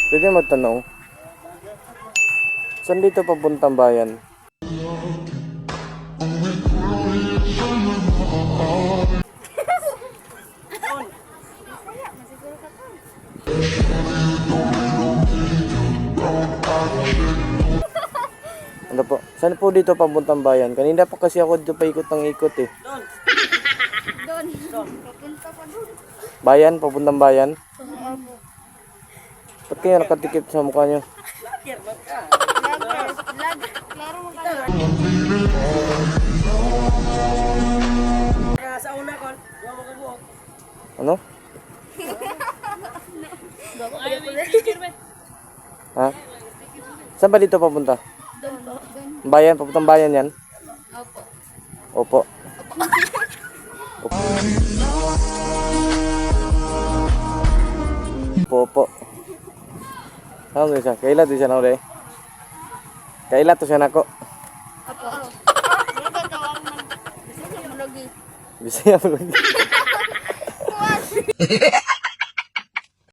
Pwede magtanong. Saan dito papuntang bayan? Ano po? Saan po dito papuntang bayan? Kanina pa kasi ako dito paikot ng ikot eh. Doon. Papunta pa doon. Bayan? Papuntang bayan? Ba't kaya nakatikip sa mukha nyo? Klaro mo ka. Sa una ko, huwag mo kabuot. Ano? Ayaw may sticker ba? Ha? Saan ba dito papunta? Doon. Bayan? Papuntang bayan yan? Opo. Opo. Opo. Ano din siya? Kaila din siya na uli. Kaila to siya nako. Opo. Dito tawag man. Sige mo lagi. Bisaya mo lagi.